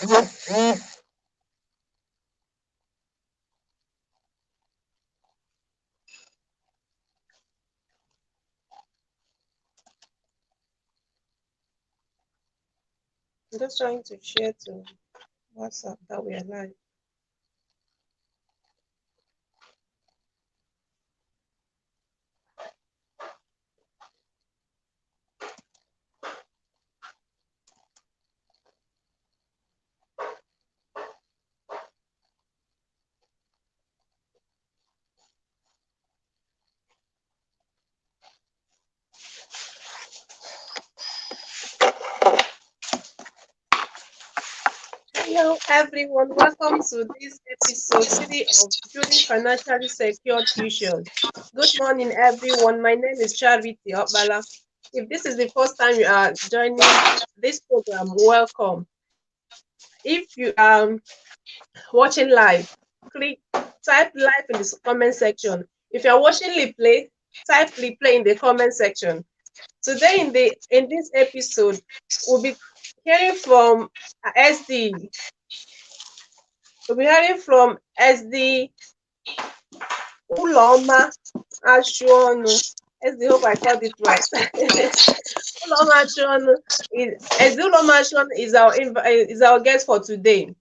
I'm just trying to share to WhatsApp that we are live. Hello, everyone. Welcome to this episode 3 of Building Financially Secure Futures. Good morning, everyone. My name is Charity Obala. If this is the first time you are joining this program, welcome. If you are watching live, type live in the comment section. If you are watching replay, type replay in the comment section. Today in this episode, we'll be hearing from SD. We'll be hearing from SD Uloma, Achonu. SD, hope I called it right. Uloma Achonu is our guest for today.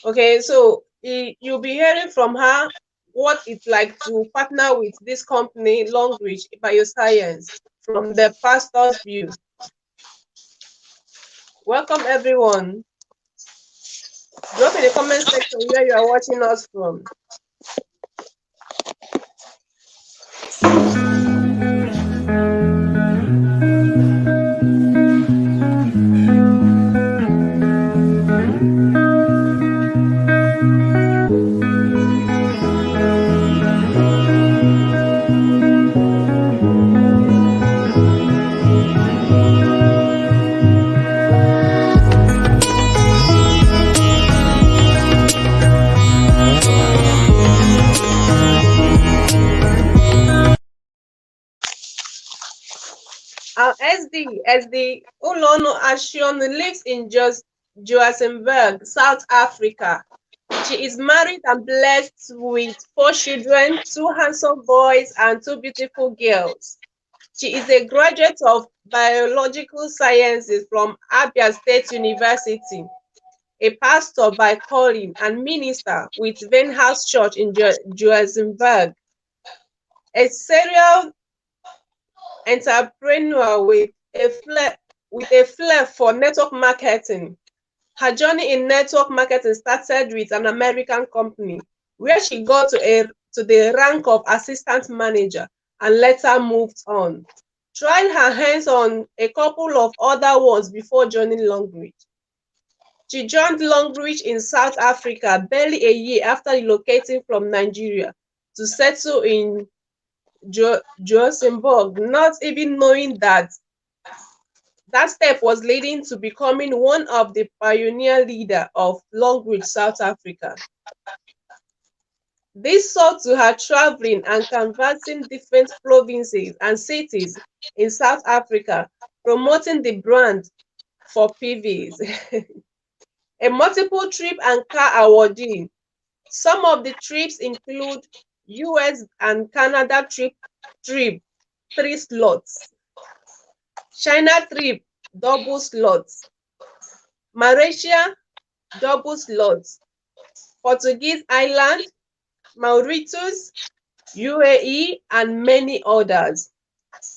Okay, so you'll be hearing from her what it's like to partner with this company, Longrich Bioscience, from the pastor's view. Welcome, everyone. Drop in the comment section where you are watching us from. SD Uloma Achonu lives in Johannesburg, South Africa. She is married and blessed with 4 children, 2 handsome boys and 2 beautiful girls. She is a graduate of biological sciences from Abia State University, a pastor by calling and minister with Venhouse Church in Johannesburg, a serial entrepreneur with a flair for network marketing. Her journey in network marketing started with an American company where she got to the rank of assistant manager and later moved on. Tried her hands on a couple of other ones before joining Longrich. She joined Longrich in South Africa barely a year after relocating from Nigeria to settle in Johannesburg, not even knowing that step was leading to becoming one of the pioneer leader of Longrich South Africa. This saw to her traveling and canvassing different provinces and cities in South Africa, promoting the brand for PVs. A multiple trip and car awardee. Some of the trips include US and Canada trip 3 slots, China trip double slots, Malaysia double slots, Portuguese Island, Mauritius, UAE, and many others.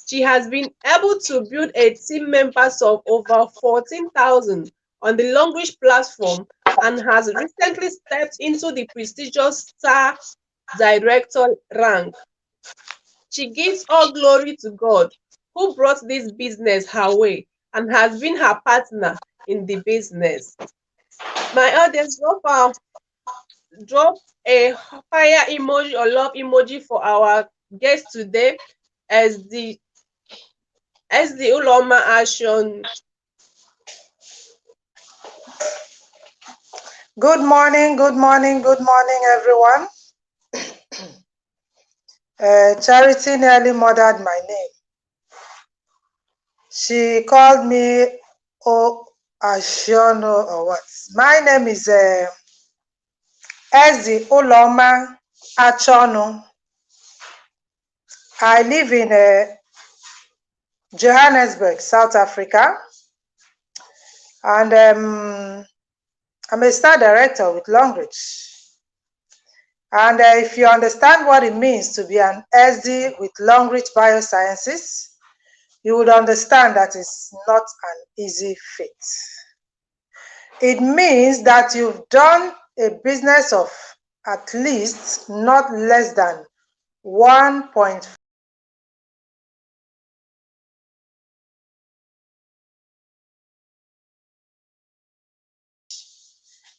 She has been able to build a team members of over 14,000 on the Longrich platform and has recently stepped into the prestigious Star Director rank. She gives all glory to God, who brought this business her way and has been her partner in the business. My audience, drop a fire emoji or love emoji for our guest today as the Uloma Achonu. Good morning, everyone. Charity nearly murdered my name. She called me Achonu or what? My name is Uloma Achonu. I live in Johannesburg, South Africa, and I'm a star director with Longrich. And if you understand what it means to be an SD with Longrich Biosciences, you would understand that it's not an easy fit. It means that you've done a business of at least not less than 1.5.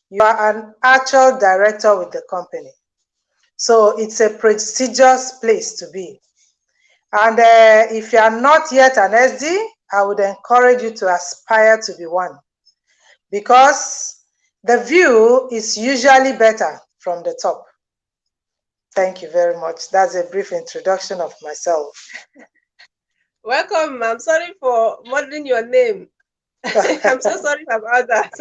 You are an actual director with the company. So it's a prestigious place to be. And if you are not yet an SD, I would encourage you to aspire to be one, because the view is usually better from the top. Thank you very much. That's a brief introduction of myself. Welcome. I'm sorry for muddling your name. I'm so sorry about that.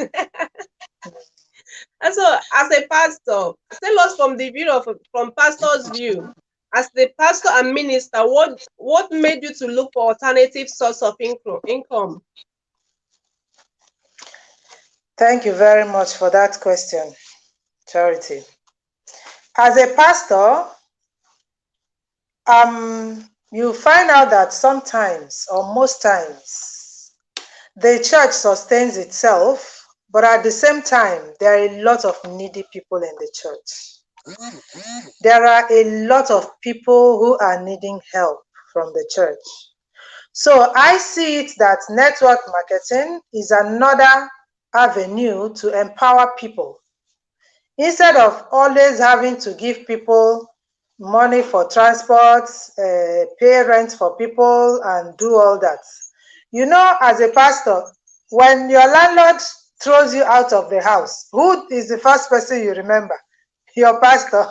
And so, as a pastor, tell us from the view of from pastor's view, as the pastor and minister, what made you to look for alternative source of income? Thank you very much for that question, Charity. As a pastor, you find out that sometimes or most times the church sustains itself, but at the same time, there are a lot of needy people in the church. There are a lot of people who are needing help from the church. So I see it that network marketing is another avenue to empower people. Instead of always having to give people money for transport, pay rent for people, and do all that. You know, as a pastor, when your landlord throws you out of the house, who is the first person you remember? Your pastor.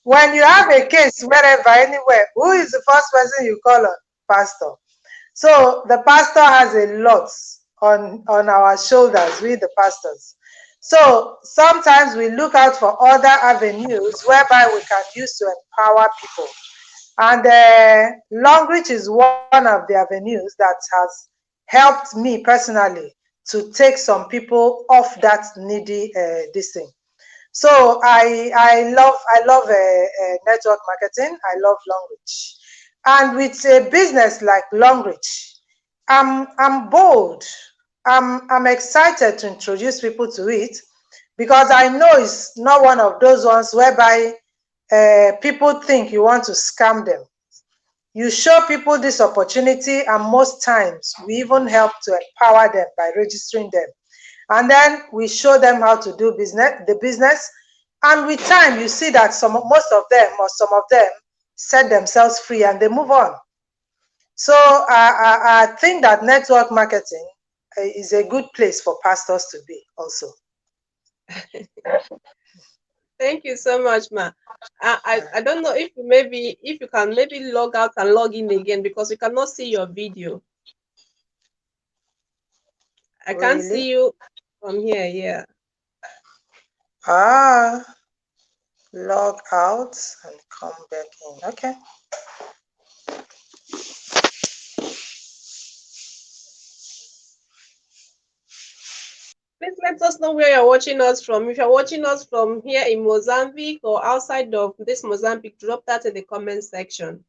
When you have a case wherever, anywhere, who is the first person you call a pastor? So the pastor has a lot on our shoulders, we the pastors. So sometimes we look out for other avenues whereby we can use to empower people. And Longrich is one of the avenues that has helped me personally to take some people off that needy this thing. So I love network marketing. I love Longrich, and with a business like Longrich, I'm bold. I'm excited to introduce people to it, because I know it's not one of those ones whereby people think you want to scam them. You show people this opportunity, and most times we even help to empower them by registering them. And then we show them how to do the business. And with time, you see that most of them or some of them set themselves free and they move on. So I think that network marketing is a good place for pastors to be also. Thank you so much, ma. I don't know if you can maybe log out and log in again, because we cannot see your video. I can't see you from here, yeah. Log out and come back in. Okay. Please let us know where you're watching us from. If you're watching us from here in Mozambique or outside of this Mozambique, drop that in the comment section.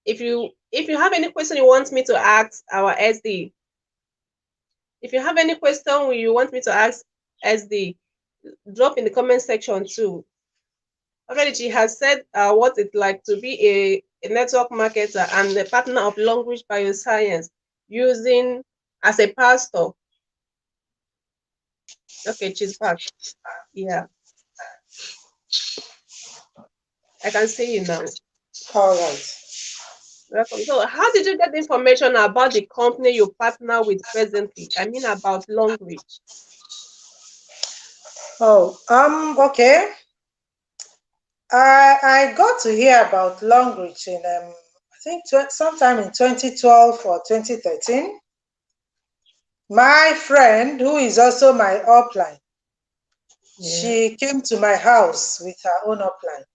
If you have any question you want me to ask our SD, if you have any question you want me to ask SD, drop in the comment section too. Already she has said what it's like to be a network marketer and a partner of Longrich Bioscience, using as a pastor. Okay, she's back. Yeah. I can see you now. All right. Welcome. So how did you get information about the company you partner with presently? I mean about Longrich. Oh, okay. I got to hear about Longrich in I think sometime in 2012 or 2013. My friend, who is also my upline, Yeah. she came to my house with her own upline.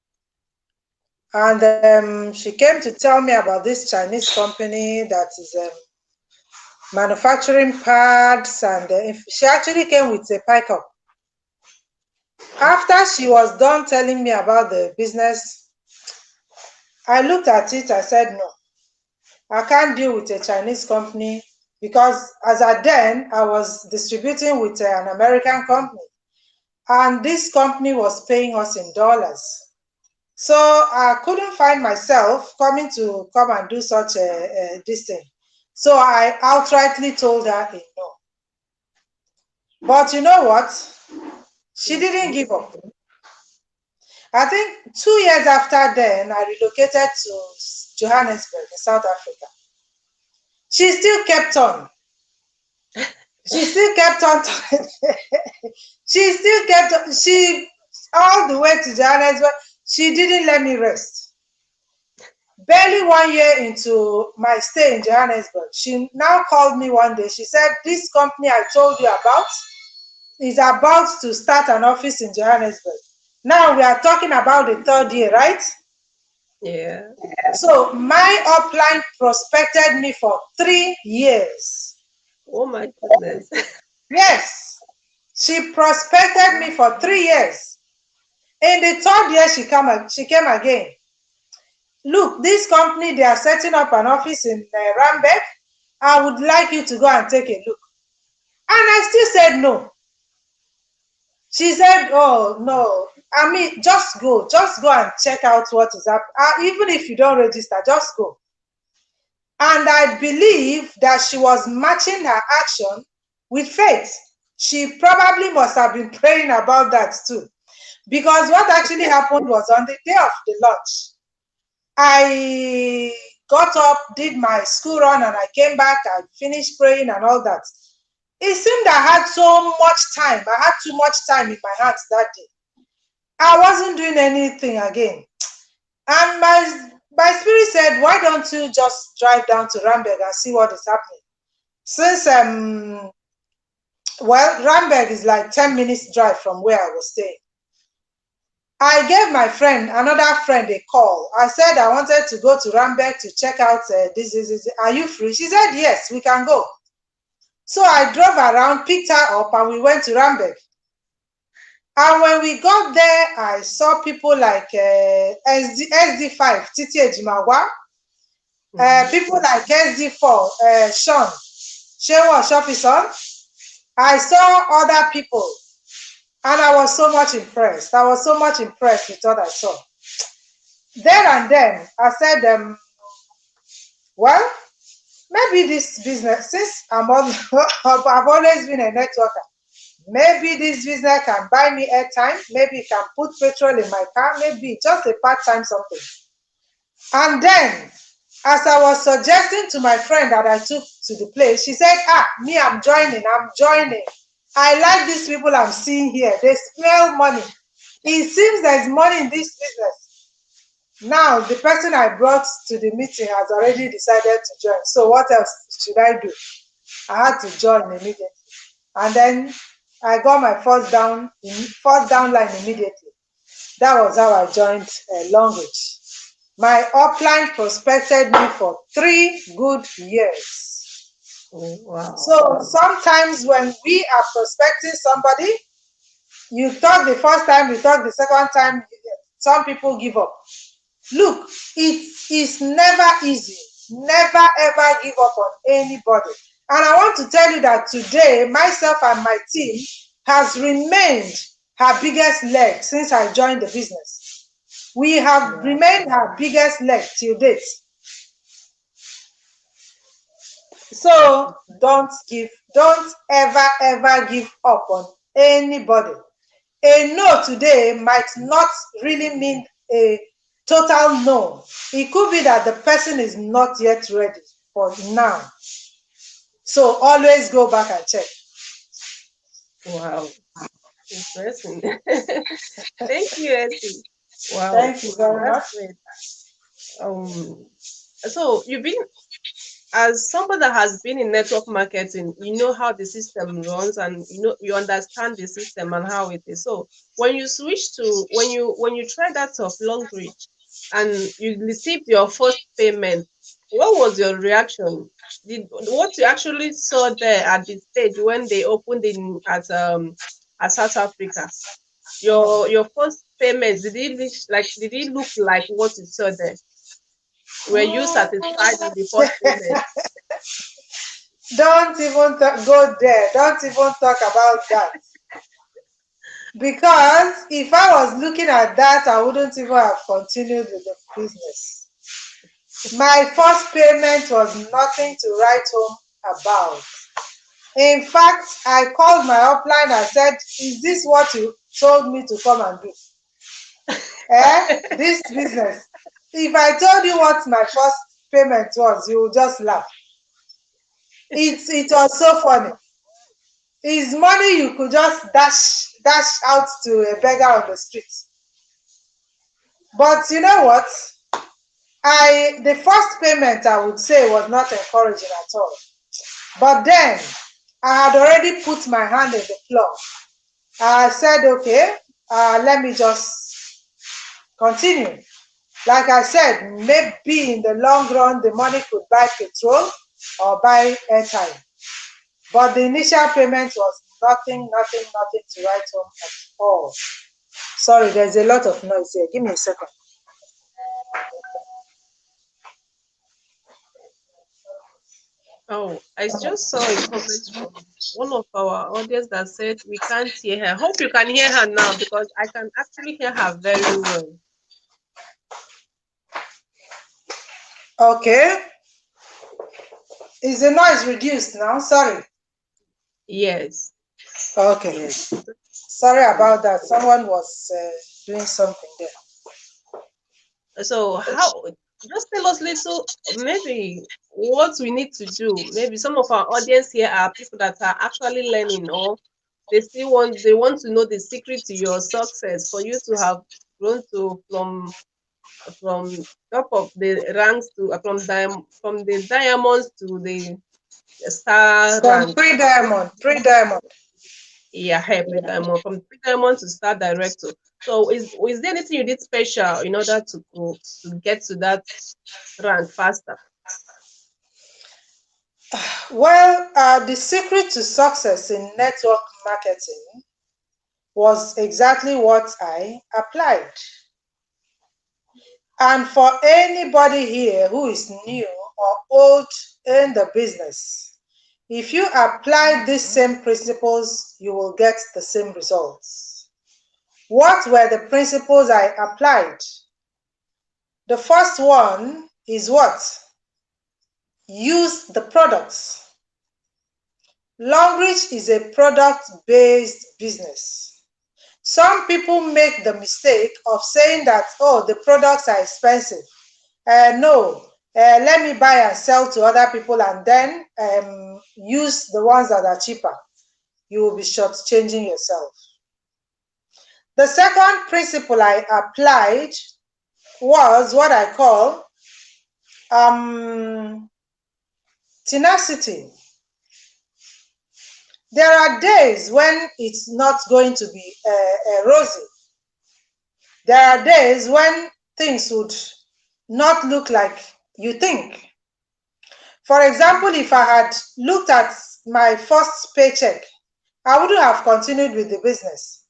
And she came to tell me about this Chinese company that is manufacturing pads. And she actually came with a pickup. After she was done telling me about the business, I looked at it. I said, no, I can't deal with a Chinese company because as at then, I was distributing with an American company. And this company was paying us in dollars. So I couldn't find myself coming to come and do such this thing. So I outrightly told her a no. But you know what? She didn't Okay. give up. I think 2 years after then, I relocated to Johannesburg in South Africa. She still kept on. She still kept on. She still kept on. She all the way to Johannesburg. She didn't let me rest. Barely 1 year into my stay in Johannesburg, she now called me one day. She said, this company I told you about is about to start an office in Johannesburg. Now we are talking about the third year, right? Yeah. So my upline prospected me for 3 years. Oh my goodness. Yes, she prospected me for 3 years. In the third year, she came again. Look, this company, they are setting up an office in Rambek. I would like you to go and take a look. And I still said no. She said, oh, no. I mean, just go and check out what is up. Even if you don't register, just go. And I believe that she was matching her action with faith. She probably must have been praying about that too. Because what actually happened was on the day of the launch, I got up, did my school run, and I came back. I finished praying and all that. It seemed I had so much time. I had too much time in my hands that day. I wasn't doing anything again. And my spirit said, why don't you just drive down to Rambeg and see what is happening? Since, well, Rambeg is like 10 minutes drive from where I was staying. I gave my friend, another friend, a call. I said I wanted to go to Rambek to check out this. Are you free? She said, yes, we can go. So I drove around, picked her up, and we went to Rambek. And when we got there, I saw people like SD5, Titi Ejimawa, people like SD4, Sean, Shewa Shopison. I saw other people, and I was so much impressed. I was so much impressed with what I saw. There and then, I said, well, maybe this business, since I've always been a networker, maybe this business can buy me airtime, maybe it can put petrol in my car, maybe just a part-time something. And then, as I was suggesting to my friend that I took to the place, she said, me, I'm joining. I like these people I'm seeing here. They smell money. It seems there's money in this business. Now, the person I brought to the meeting has already decided to join. So what else should I do? I had to join immediately. And then I got my first down line immediately. That was how I joined Longrich. My upline prospected me for 3 good years. Oh, wow. So sometimes when we are prospecting somebody, you talk the first time, you talk the second time, some people give up. Look, it is never easy. Never ever give up on anybody. And I want to tell you that today, myself and my team has remained her biggest leg since I joined the business. We have remained her biggest leg till date. So don't ever give up on anybody. A no today might not really mean a total no. It could be that the person is not yet ready for now. So always go back and check. Wow. Interesting. Thank you, Essie. Wow. Thank you very That's much. great. Um, so you've been as somebody that has been in network marketing, you know how the system runs, and you understand the system and how it is. So when you switch to when you try that of long reach and you received your first payment, what was your reaction? Did what you actually saw there at the stage when they opened in at South Africa? Your first payment, did it look like what you saw there? Were you satisfied with the first payment? Don't even go there. Don't even talk about that. Because if I was looking at that, I wouldn't even have continued with the business. My first payment was nothing to write home about. In fact, I called my upline and said, is this what you told me to come and do? This business. If I told you what my first payment was, you would just laugh. It was so funny. It's money you could just dash out to a beggar on the street. But you know what? The first payment, I would say, was not encouraging at all. But then I had already put my hand in the floor. I said, okay, let me just continue. Like I said, maybe in the long run, the money could buy petrol or buy airtime. But the initial payment was nothing to write home at all. Sorry, there's a lot of noise here. Give me a second. Oh, I just saw a comment from one of our audience that said we can't hear her. Hope you can hear her now because I can actually hear her very well. Okay. Is the noise reduced now? Sorry. Yes. Okay, yes. Sorry about that. Someone was doing something there. So how just tell us little maybe what we need to do. Maybe some of our audience here are people that are actually learning, or they want to know the secret to your success for you to have grown to from top of the ranks to from the diamonds to the star From rank. pre-diamond, pre-diamond. Yeah, hey, pre-diamond, from pre-diamond to star director. So is there anything you did special in order to go to get to that rank faster? Well, the secret to success in network marketing was exactly what I applied. And for anybody here who is new or old in the business, if you apply these same principles, you will get the same results. What were the principles I applied? The first one is what? Use the products. Longrich is a product-based business. Some people make the mistake of saying that, oh, the products are expensive. No, let me buy and sell to other people and then use the ones that are cheaper. You will be shortchanging yourself. The second principle I applied was what I call tenacity. There are days when it's not going to be rosy. There are days when things would not look like you think. For example, if I had looked at my first paycheck, I wouldn't have continued with the business.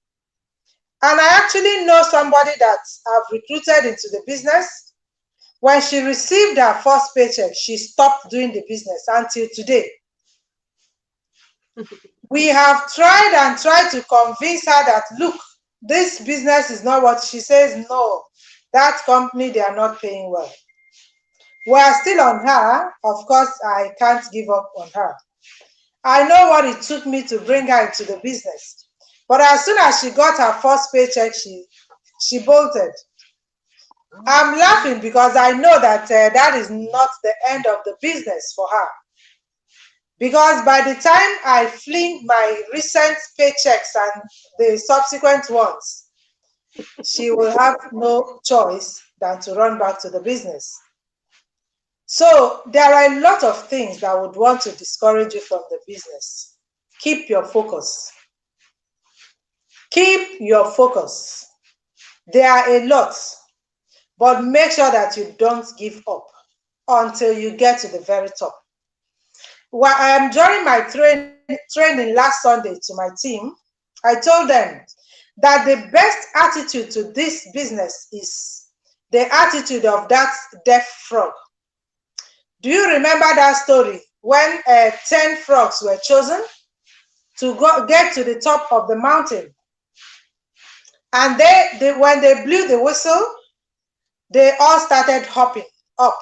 And I actually know somebody that I've recruited into the business. When she received her first paycheck, she stopped doing the business until today. We have tried and tried to convince her that, look, this business is not what she says. No, that company, they are not paying well. We are still on her. Of course, I can't give up on her. I know what it took me to bring her into the business. But as soon as she got her first paycheck, she bolted. I'm laughing because I know that that is not the end of the business for her. Because by the time I fling my recent paychecks and the subsequent ones, she will have no choice than to run back to the business. So there are a lot of things that would want to discourage you from the business. Keep your focus. Keep your focus. There are a lot, but make sure that you don't give up until you get to the very top. During my training last Sunday to my team, I told them that the best attitude to this business is the attitude of that deaf frog. Do you remember that story when 10 frogs were chosen to get to the top of the mountain? And when they blew the whistle, they all started hopping up.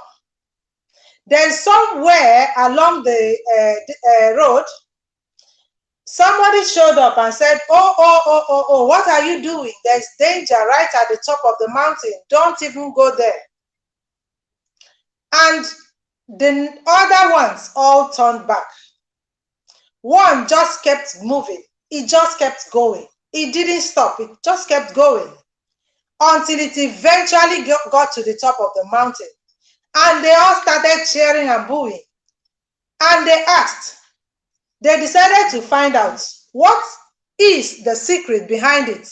Then somewhere along the road, somebody showed up and said, oh, what are you doing? There's danger right at the top of the mountain. Don't even go there. And the other ones all turned back. One just kept moving. It just kept going. It didn't stop. It just kept going until it eventually got to the top of the mountain. And they all started cheering and booing. And they decided to find out what is the secret behind it.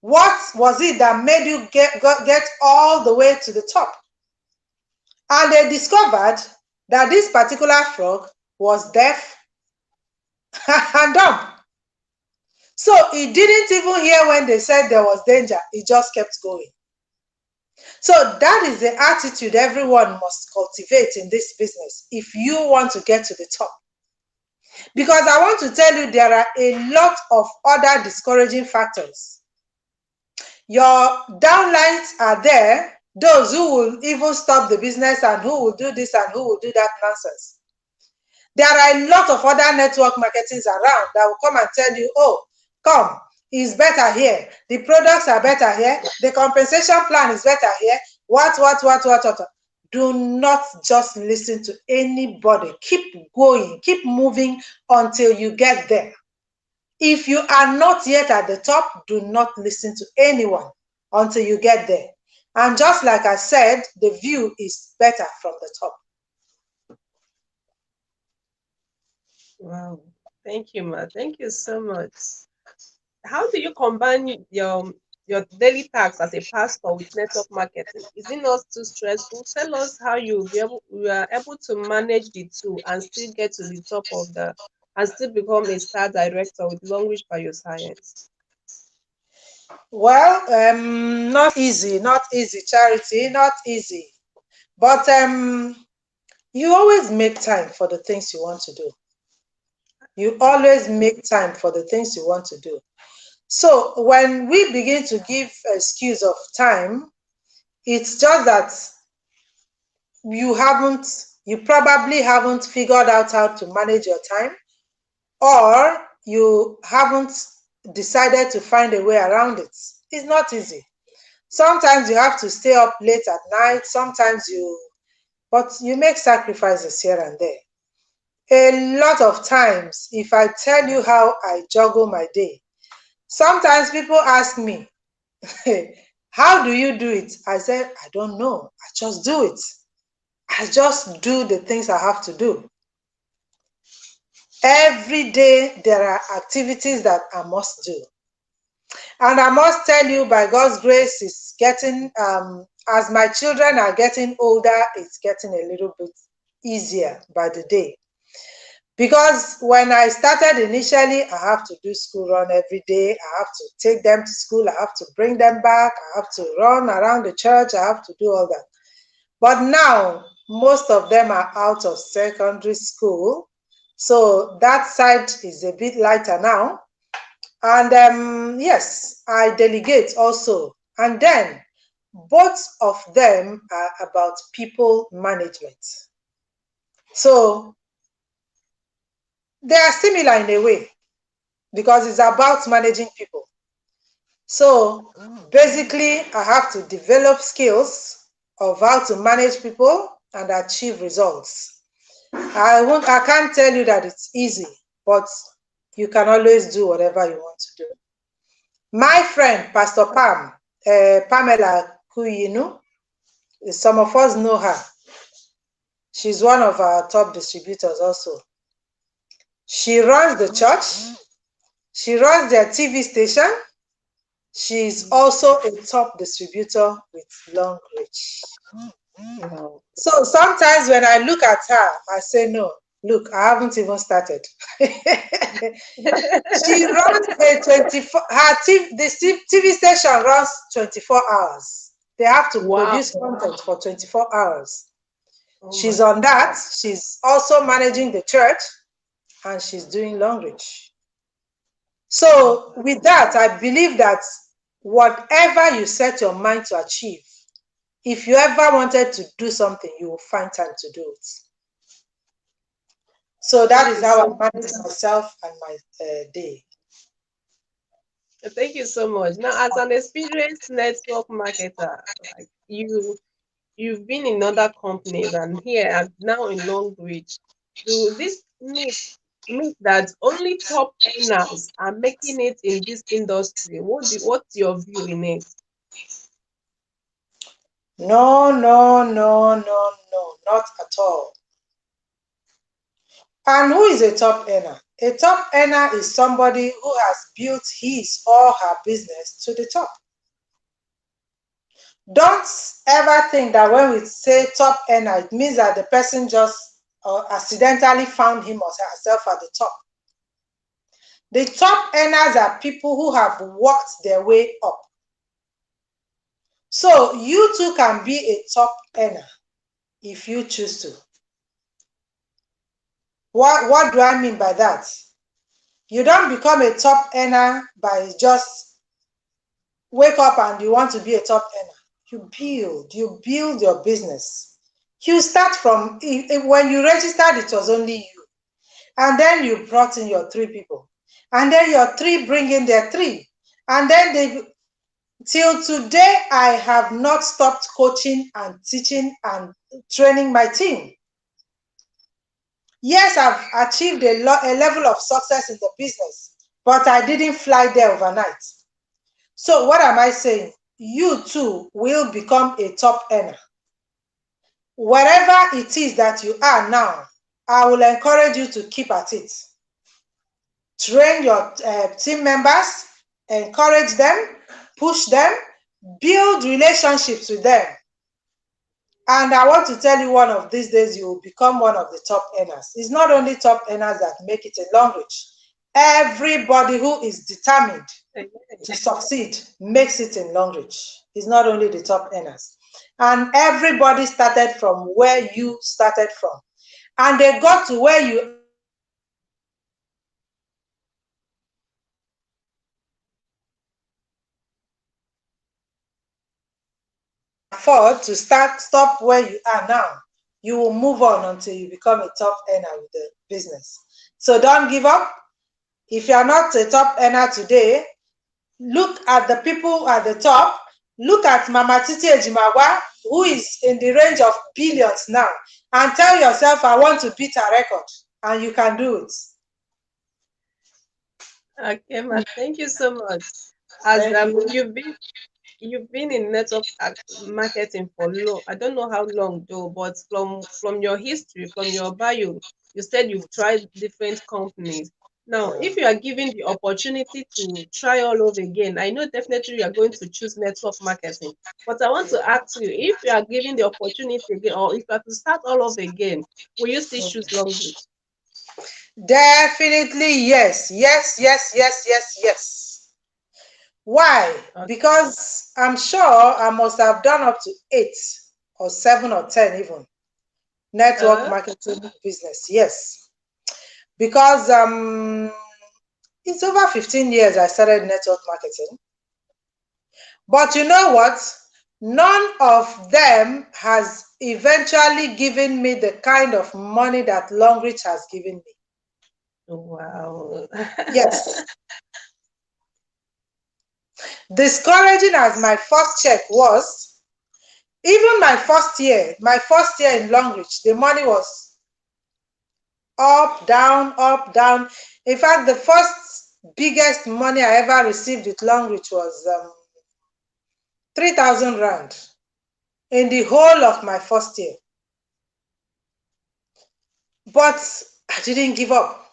What was it that made you get all the way to the top? And they discovered that this particular frog was deaf and dumb. So he didn't even hear when they said there was danger. He just kept going. So that is the attitude everyone must cultivate in this business if you want to get to the top. Because I want to tell you, there are a lot of other discouraging factors. Your downlines are there, those who will even stop the business and who will do this and who will do that nonsense. There are a lot of other network marketings around that will come and tell you, oh, come, it's better here. The products are better here. The compensation plan is better here. What. Do not just listen to anybody. Keep going, keep moving until you get there. If you are not yet at the top, do not listen to anyone until you get there. And just like I said, the view is better from the top. Wow. Thank you, Ma. Thank you so much. How do you combine your daily tasks as a pastor with network marketing? Is it not too stressful? Tell us how you are able to manage the two and still get to the top of and still become a star director with Longrich Bioscience. Well, not easy, Charity, not easy. But you always make time for the things you want to do. You always make time for the things you want to do. So when we begin to give excuse of time, it's just that you probably haven't figured out how to manage your time, or you haven't decided to find a way around it. It's not easy. Sometimes you have to stay up late at night, but you make sacrifices here and there. A lot of times, if I tell you how I juggle my day, sometimes people ask me, how do you do it? I said, I don't know. I just do it. I just do the things I have to do. Every day, there are activities that I must do. And I must tell you, by God's grace, it's getting, as my children are getting older, it's getting a little bit easier by the day. Because when I started initially, I have to do school run every day. I have to take them to school. I have to bring them back. I have to run around the church. I have to do all that. But now, most of them are out of secondary school. So that side is a bit lighter now. And yes, I delegate also. And then both of them are about people management. So they are similar in a way because it's about managing people. So basically, I have to develop skills of how to manage people and achieve results. I can't tell you that it's easy, but you can always do whatever you want to do. My friend, Pastor Pamela Kuyinu, some of us know her. She's one of our top distributors also. She runs the church. She runs their TV station. She's also a top distributor with longrich. Wow. So sometimes when I look at her, I say, no, look, I haven't even started. She runs a 24, the TV station runs 24 hours. They have to Wow. produce content for 24 hours. Oh She's my on that. God. She's also managing the church and she's doing longrich. So with that, I believe that whatever you set your mind to achieve, if you ever wanted to do something, you will find time to do it. So that Thank is you how so I manage myself and my day. thank you so much. Now, as an experienced network marketer, like you've been in other companies and here and now in Longbridge. Do this mean that only top earners are making it in this industry? What's your view in it? No, no, no, no, no, not at all. And who is a top earner? A top earner is somebody who has built his or her business to the top. Don't ever think that when we say top earner, it means that the person just accidentally found him or herself at the top. The top earners are people who have worked their way up. So you too can be a top earner if you choose to. What do I mean by that? You don't become a top earner by just wake up and you want to be a top earner. You build your business. You start from, when you registered, it was only you. And then you brought in your 3 people. And then your 3 bring in their 3. And then till today, I have not stopped coaching and teaching and training my team. Yes, I've achieved a level of success in the business, but I didn't fly there overnight. So what am I saying? You too will become a top earner. Wherever it is that you are now, I will encourage you to keep at it. Train your team members, encourage them, push them, build relationships with them. And I want to tell you, one of these days, you will become one of the top earners. It's not only top earners that make it in Longrich. Everybody who is determined to succeed makes it in Longrich. It's not only the top earners. And everybody started from where you started from. And they got to where you afford to stop where you are now. You will move on until you become a top earner with the business. So don't give up. If you are not a top earner today, look at the people at the top. Look at Mama Titi Ejimawa, who is in the range of billions now, and tell yourself, I want to beat her record, and you can do it. Okay, ma, thank you so much. As Thank you. you've been in network marketing for long. I don't know how long though, but from your history, from your bio, you said you've tried different companies. Now, if you are given the opportunity to try all over again, I know definitely you are going to choose network marketing. But I want to ask you, if you are given the opportunity again, or if you have to start all over again, will you still choose Longbridge? Definitely yes. Yes, yes, yes, yes, yes. Why? Okay. Because I'm sure I must have done up to 8 or 7 or 10 even network Uh, marketing business. Yes. Because it's over 15 years I started network marketing. But you know what? None of them has eventually given me the kind of money that Longrich has given me. wow. Yes. Discouraging as my first check was, even my first year in Longrich, the money was up, down, up, down. In fact, the first biggest money I ever received with Longrich was 3,000 rand in the whole of my first year. But I didn't give up.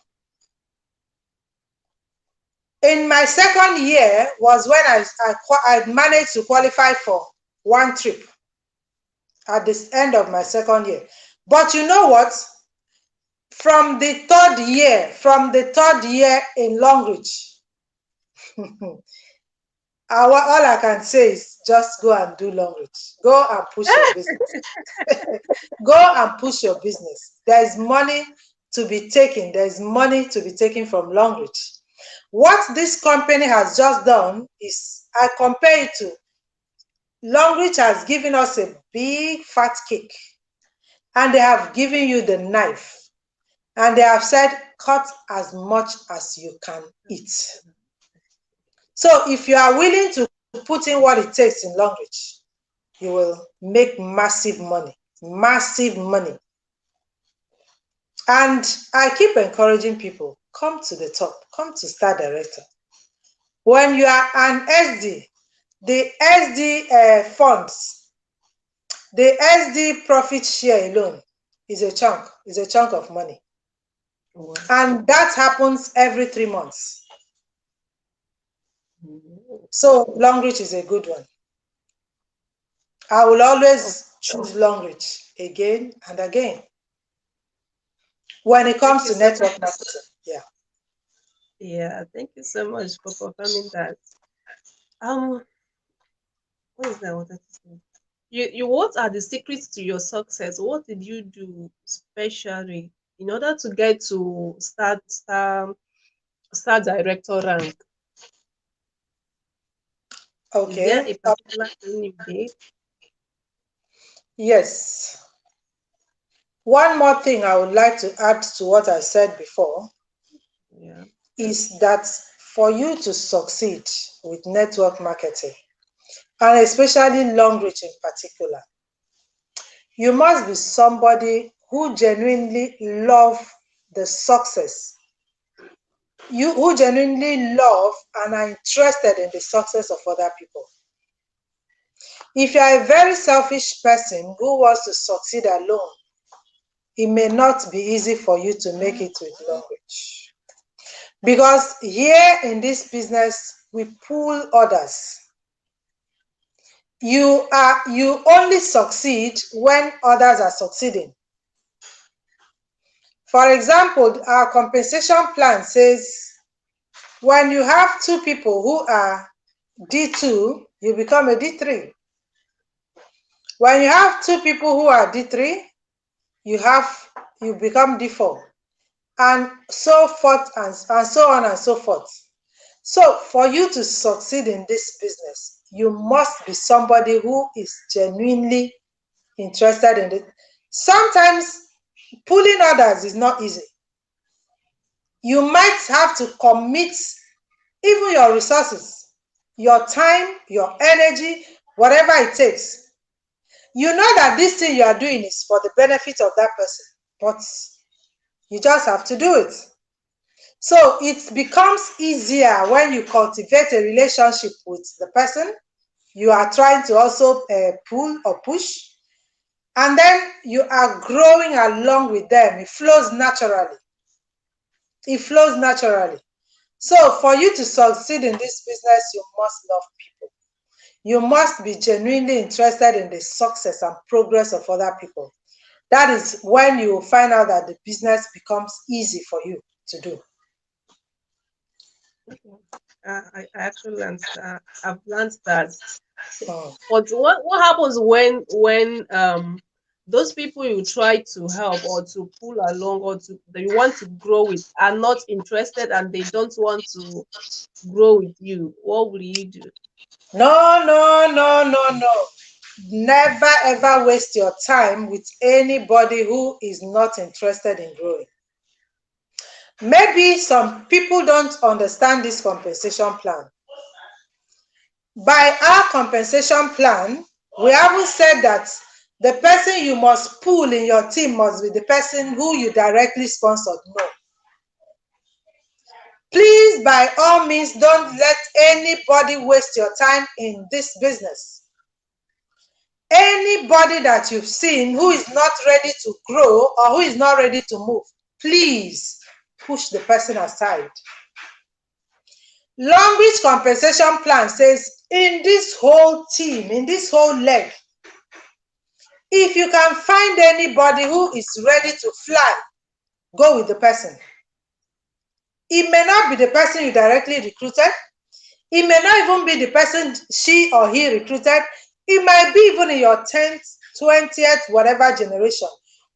In my second year was when I managed to qualify for one trip at the end of my second year. But you know what? From the third year in longrich, all I can say is just go and do longrich. Go and push your business. Go and push your business. There is money to be taken. There is money to be taken from longrich. What this company has just done is, I compare it to, longrich has given us a big fat cake, and they have given you the knife, and they have said, cut as much as you can eat. So if you are willing to put in what it takes in longrich, you will make massive money, massive money. And I keep encouraging people, come to the top, come to Star Director. When you are an SD, the SD funds, the SD profit share alone is a chunk of money. Wow. And that happens every 3 months. Mhm. So longrich is a good one. I will always choose longrich again and again when it Thank comes you to so network marketing. Yeah. Yeah, thank you so much for confirming that. Um, what is that I wanted to say? What are the secrets to your success? What did you do specially in order to get to star director rank? Is there Okay. a particular thing you did? Yes. One more thing I would like to add to what I said before Yeah. is that for you to succeed with network marketing, and especially longrich in particular, you must be somebody who genuinely love the success. You who genuinely love and are interested in the success of other people. If you are a very selfish person who wants to succeed alone, it may not be easy for you to make it with longrich. Because here in this business, we pull others. You only succeed when others are succeeding. For example, our compensation plan says when you have two people who are D2, you become a D3. When you have two people who are D3, you become D4, and so forth and so on and so forth. So for you to succeed in this business, you must be somebody who is genuinely interested in it. Sometimes pulling others is not easy. You might have to commit even your resources, your time, your energy, whatever it takes. You know that this thing you are doing is for the benefit of that person, but you just have to do it. So it becomes easier when you cultivate a relationship with the person you are trying to also pull or push, and then you are growing along with them. It flows naturally. It flows naturally. So for you to succeed in this business, you must love people. You must be genuinely interested in the success and progress of other people. That is when you will find out that the business becomes easy for you to do. Okay. I actually learned that. I've learned that. Mm. But what happens when those people you try to help or to pull along or to that you want to grow with are not interested and they don't want to grow with you? What will you do? No, no, no, no, no. Never ever waste your time with anybody who is not interested in growing. Maybe some people don't understand this compensation plan. By our compensation plan, we haven't said that the person you must pull in your team must be the person who you directly sponsored. No. Please, by all means, don't let anybody waste your time in this business. Anybody that you've seen who is not ready to grow or who is not ready to move, please push the person aside. Longrich compensation plan says in this whole team, in this whole leg, if you can find anybody who is ready to fly, go with the person. It may not be the person you directly recruited. It may not even be the person she or he recruited. It might be even in your 10th, 20th, whatever generation.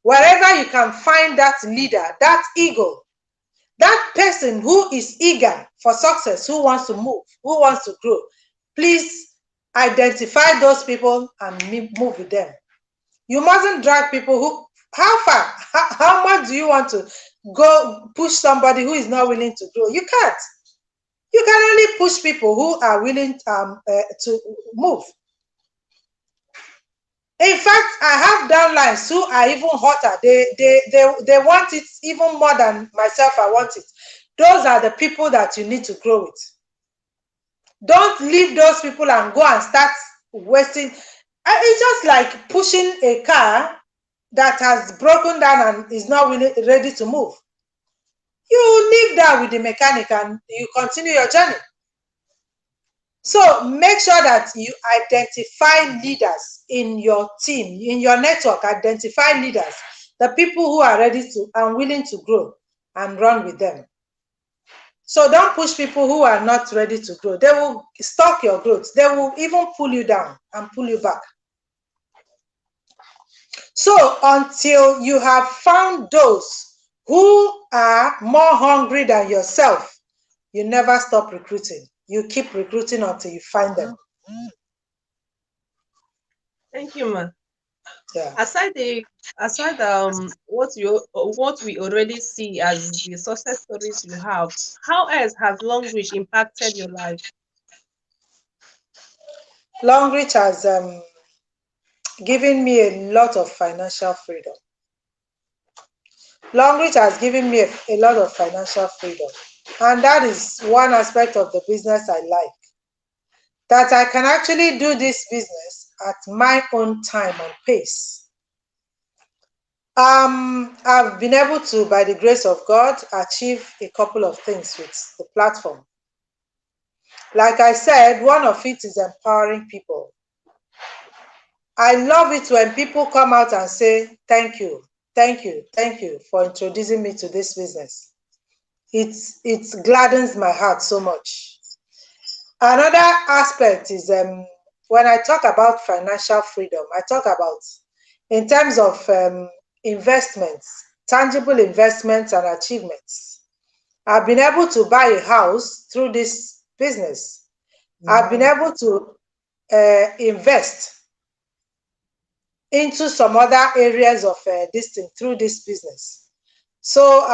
Wherever you can find that leader, that eagle, that person who is eager for success, who wants to move, who wants to grow, please identify those people and move with them. You mustn't drag people who, how far, how much do you want to go push somebody who is not willing to grow? You can't. You can only push people who are willing to move. In fact, I have downlines who are even hotter. They want it even more than myself. I want it. Those are the people that you need to grow with. Don't leave those people and go and start wasting. It's just like pushing a car that has broken down and is not really ready to move. You leave that with the mechanic and you continue your journey. So make sure that you identify leaders in your team, in your network. Identify leaders, the people who are ready to and willing to grow, and run with them. So don't push people who are not ready to grow. They will stop your growth. They will even pull you down and pull you back. So until you have found those who are more hungry than yourself, you never stop recruiting. You keep recruiting until you find them. Thank you, ma. Yeah. Aside what we already see as the success stories you have, how else has Longrich impacted your life? Longrich has given me a lot of financial freedom. Longrich has given me a lot of financial freedom. And that is one aspect of the business I like. That I can actually do this business at my own time and pace. I've been able to, by the grace of God, achieve a couple of things with the platform. Like I said, one of it is empowering people. I love it when people come out and say, thank you, thank you, thank you for introducing me to this business. It gladdens my heart so much. Another aspect is when I talk about financial freedom, I talk about in terms of investments, tangible investments and achievements. I've been able to buy a house through this business. I've been able to invest into some other areas of this thing through this business. So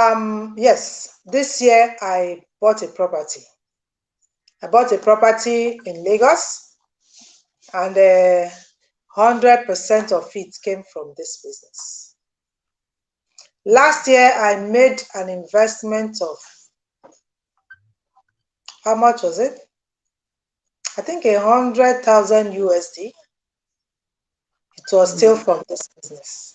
yes, this year I bought a property. I bought a property in Lagos, and 100% of it came from this business. Last year I made an investment of, how much was it? I think 100,000 USD. It was still from this business.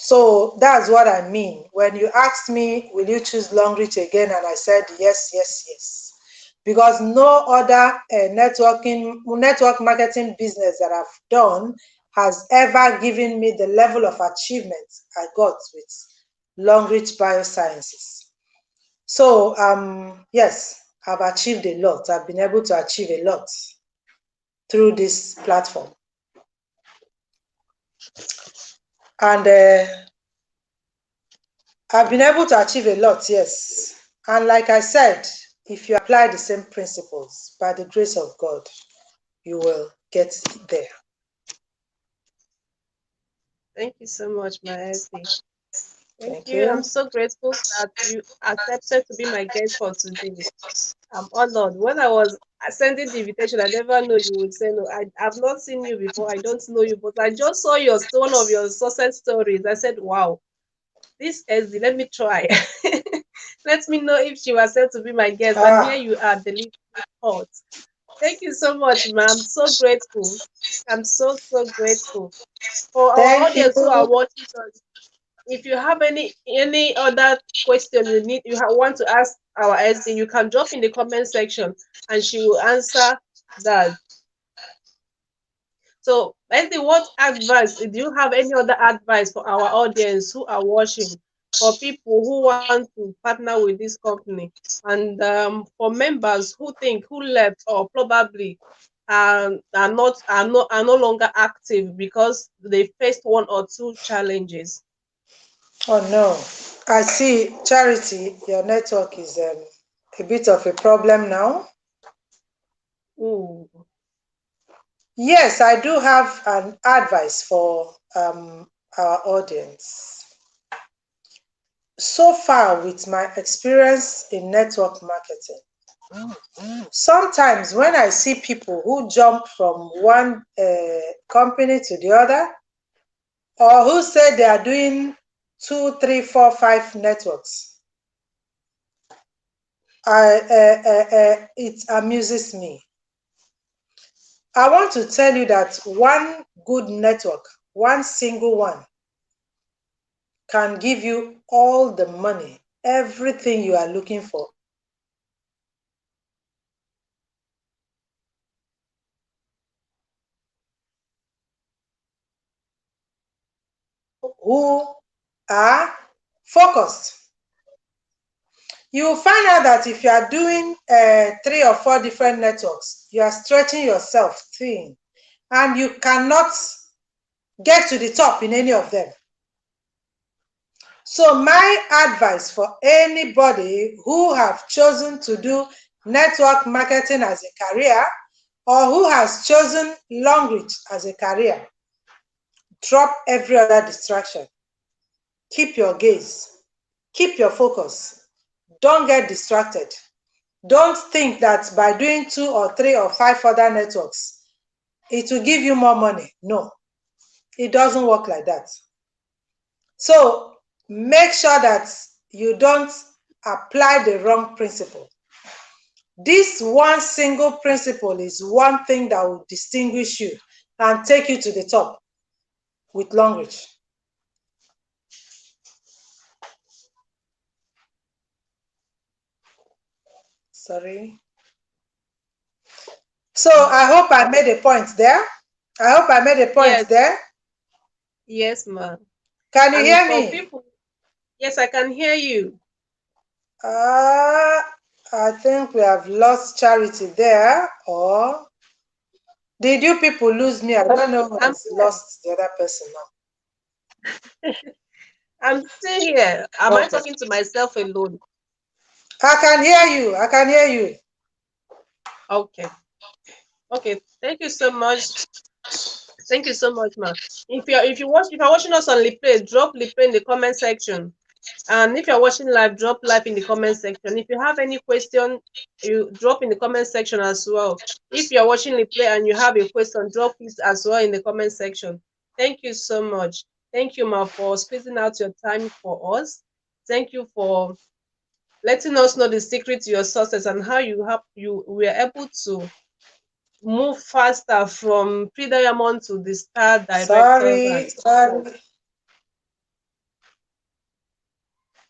So that's what I mean. When you asked me, will you choose Longrich again? And I said, yes, yes, yes. Because no other network marketing business that I've done has ever given me the level of achievement I got with Longrich Biosciences. So yes, I've achieved a lot. I've been able to achieve a lot through this platform. And I've been able to achieve a lot, yes. And like I said, if you apply the same principles, by the grace of God, you will get there. Thank you so much, my Esty. Thank Thank you. you. I'm so grateful that you accepted to be my guest for today. I'm honored. When I was sending the invitation, I never know you would say no. I've not seen you before. I don't know you, but I just saw one of your success stories. I said, wow, this SD, let me try. Let me know if she was said to be my guest. And here you are, the lead hot. Thank you so much, ma'am. I'm so grateful. I'm so grateful. For our Thank you. audience who are watching us, if you have any other question want to ask our SD, you can drop in the comment section and she will answer that. So, SD, what advice do you have any other advice for our audience who are watching, for people who want to partner with this company, and for members who think who left or probably are no longer active because they faced one or two challenges? Oh no, I see, Charity, your network is a bit of a problem now. Ooh. Yes, I do have an advice for our audience. So far, with my experience in network marketing, sometimes when I see people who jump from one company to the other, or who say they are doing 2, 3, 4, 5 networks, it amuses me. I want to tell you that one good network, one single one, can give you all the money, everything you are looking for. Who are focused. You will find out that if you are doing 3 or 4 different networks, you are stretching yourself thin and you cannot get to the top in any of them. So my advice for anybody who have chosen to do network marketing as a career, or who has chosen longrich as a career, drop every other distraction. Keep your gaze. Keep your focus. Don't get distracted. Don't think that by doing 2 or 3 or 5 other networks, it will give you more money. No, it doesn't work like that. So make sure that you don't apply the wrong principle. This one single principle is one thing that will distinguish you and take you to the top with longrich. Sorry. So I hope I made a point there. I hope I made a point Yes, there. yes, ma'am. Can you And hear for me? people, yes, I can hear you. Uh, I think we have lost Charity there, or did you people lose me? I don't know who I'm has here. lost the other person I'm still here. Am now. I Okay. talking to myself alone? I can hear you. I can hear you. Okay. Okay. Thank you so much. Thank you so much, ma'am. If you're watching us on replay, drop replay in the comment section. And if you're watching live, drop live in the comment section. If you have any question, you drop in the comment section as well. If you're watching replay and you have a question, drop it as well in the comment section. Thank you so much. Thank you, ma, for squeezing out your time for us. Thank you for letting us know the secret to your success and how you were able to move faster from pre-diamond to the star directors. And Sorry.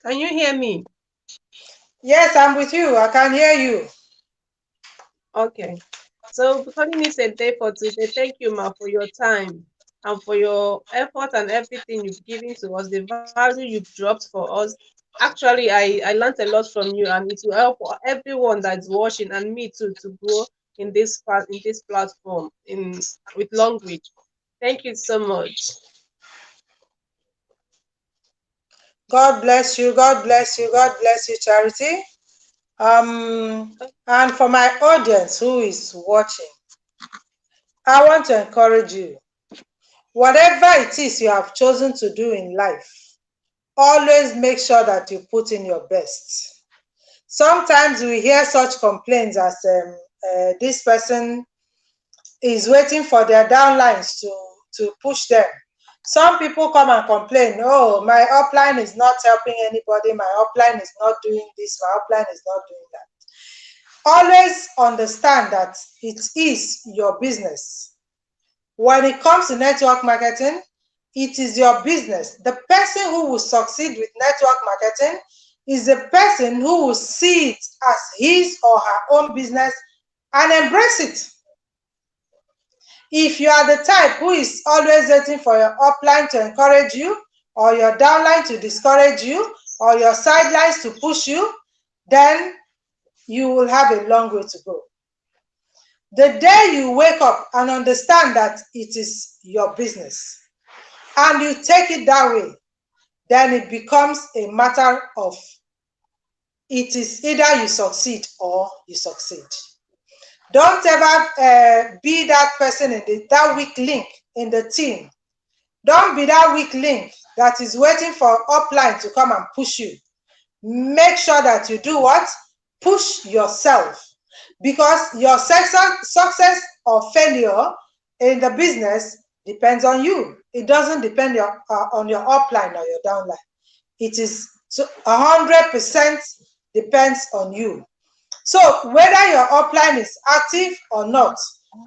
can you hear me? Yes, I'm with you. I can hear you. Okay. So calling it a day for today. Thank you, ma, for your time and for your effort and everything you've given to us, the value you've dropped for us. Actually, I learned a lot from you, and it will help everyone that's watching and me too to grow in this platform in with language. Thank you so much. God bless you. God bless you. God bless you, Charity. And for my audience who is watching, I want to encourage you. Whatever it is you have chosen to do in life, always make sure that you put in your best. Sometimes we hear such complaints as this person is waiting for their downlines to push them. Some people come and complain, oh, my upline is not helping anybody, my upline is not doing this, my upline is not doing that. Always understand that it is your business. When it comes to network marketing, it is your business. The person who will succeed with network marketing is the person who will see it as his or her own business and embrace it. If you are the type who is always waiting for your upline to encourage you, or your downline to discourage you, or your sidelines to push you, then you will have a long way to go. The day you wake up and understand that it is your business and you take it that way, then it becomes a matter of it is either you succeed or you succeed. Don't ever be that person that weak link in the team. Don't be that weak link that is waiting for upline to come and push you. Make sure that you do what? Push yourself. Because your success or failure in the business depends on you. It doesn't depend on your upline or your downline. It is 100% depends on you. So whether your upline is active or not,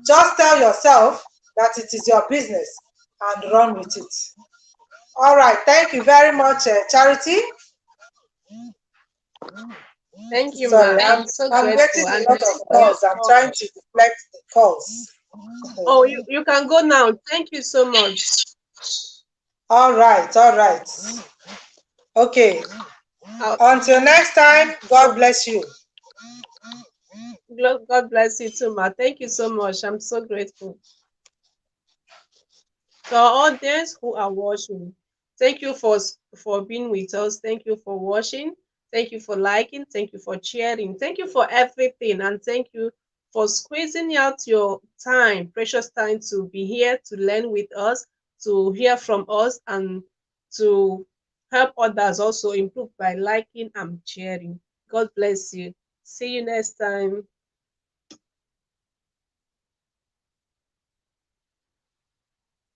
just tell yourself that it is your business and run with it. All right. Thank you very much, Charity. Thank you, Sorry, ma. I'm I'm so I'm grateful. getting a And lot thanks of for your calls. I'm support. trying to deflect the calls. Oh, you can go now. Thank you so much. All right, all right. Okay. Uh, Until next time, God bless you. God bless you too, ma. Thank you so much. I'm so grateful. To our audience who are watching, thank you for being with us. Thank you for watching. Thank you for liking. Thank you for sharing. Thank you for everything, and thank you for squeezing out your time, precious time, to be here to learn with us, to hear from us, and to help others also improve by liking and sharing. God bless you. See you next time.